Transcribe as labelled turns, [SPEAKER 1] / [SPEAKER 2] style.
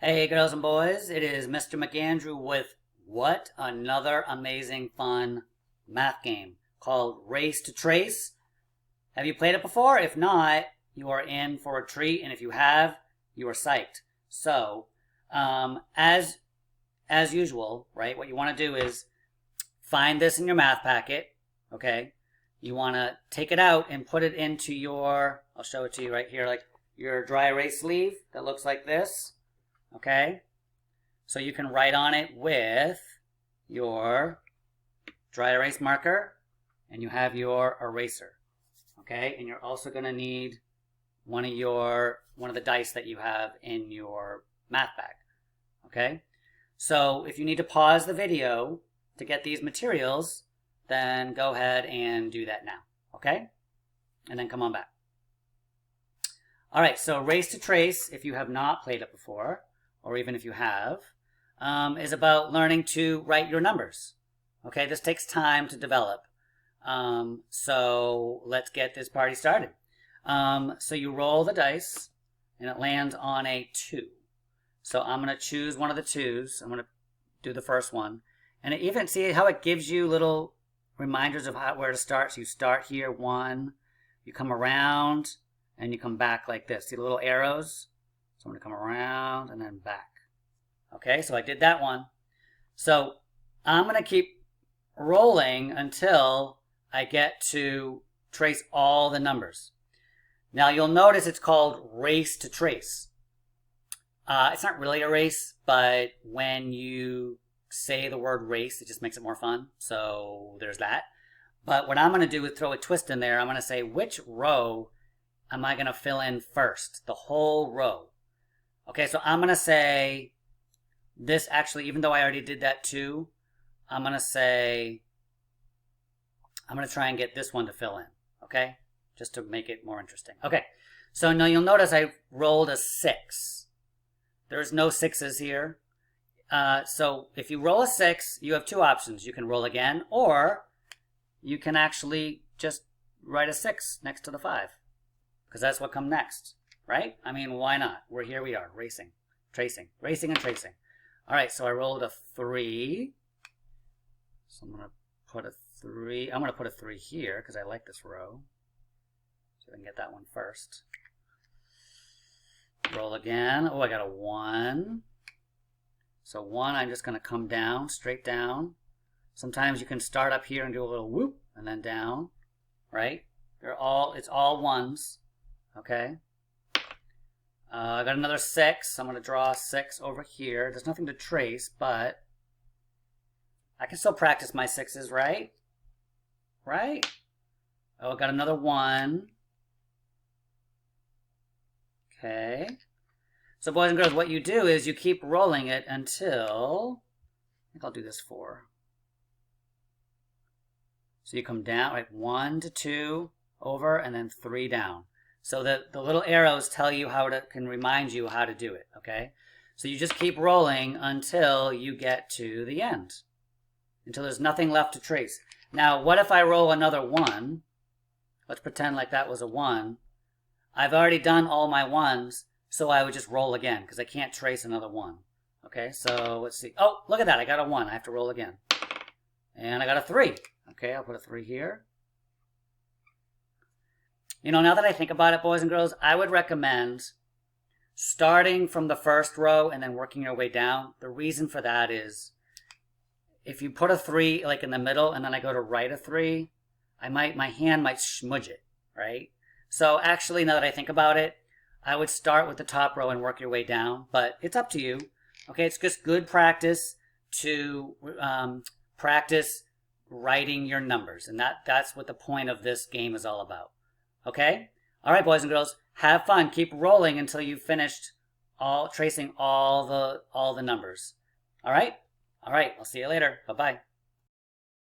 [SPEAKER 1] Hey girls and boys, it is Mr. McAndrew with what another amazing fun math game called Race to Trace. Have you played it before? If not, you are in for a treat, and if you have, you are psyched. So, as usual, right, what you want to do is find this in your math packet, okay? You want to take it out and put it into your, I'll show it to you right here, like your dry erase sleeve that looks like this. Okay, so you can write on it with your dry erase marker, and you have your eraser. Okay, and you're also going to need one of the dice that you have in your math bag. Okay, so if you need to pause the video to get these materials, then go ahead and do that now. Okay, and then come on back. All right, so Race to Trace, if you have not played it before, or even if you have, is about learning to write your numbers. Okay, this takes time to develop. So let's get this party started. So you roll the dice, and it lands on a 2. So I'm going to choose one of the 2s. I'm going to do the first one. And even see how it gives you little reminders of where to start. So you start here, 1. You come around, and you come back like this. See the little arrows? So I'm going to come around and then back. Okay, so I did that one. So I'm going to keep rolling until I get to trace all the numbers. Now you'll notice it's called Race to Trace. It's not really a race, but when you say the word race, it just makes it more fun. So there's that. But what I'm going to do is throw a twist in there. I'm going to say, which row am I going to fill in first? The whole row. Okay, so I'm going to say this actually, even though I already did that too, I'm going to say, I'm going to try and get this one to fill in, okay? Just to make it more interesting. Okay, so now you'll notice I rolled a 6. There's no 6s here. So if you roll a 6, you have 2 options. You can roll again, or you can actually just write a 6 next to the 5, because that's what comes next. Right? I mean, why not? Here we are, racing and tracing. All right, so I rolled a 3. So I'm going to put a 3. I'm going to put a 3 here because I like this row. So I can get that one first. Roll again. Oh, I got a 1. So 1, I'm just going to come down, straight down. Sometimes you can start up here and do a little whoop and then down. Right? It's all 1s. Okay? I got another 6. I'm going to draw a 6 over here. There's nothing to trace, but I can still practice my 6s, right? Right? Oh, I got another 1. Okay. So boys and girls, what you do is you keep rolling it until, I think I'll do this 4. So you come down, right? 1 to 2, over, and then 3 down. So the little arrows tell you can remind you how to do it, okay? So you just keep rolling until you get to the end, until there's nothing left to trace. Now, what if I roll another 1? Let's pretend like that was a 1. I've already done all my 1s, so I would just roll again, because I can't trace another 1. Okay, so let's see. Oh, look at that, I got a 1. I have to roll again. And I got a 3. Okay, I'll put a 3 here. You know, now that I think about it, boys and girls, I would recommend starting from the first row and then working your way down. The reason for that is if you put a 3 like in the middle and then I go to write a 3, my hand might smudge it, right? So actually, now that I think about it, I would start with the top row and work your way down, but it's up to you. Okay, it's just good practice to practice writing your numbers, and that's what the point of this game is all about. Okay? All right, boys and girls, have fun. Keep rolling until you've finished tracing all the numbers. All right? All right, I'll see you later. Bye-bye.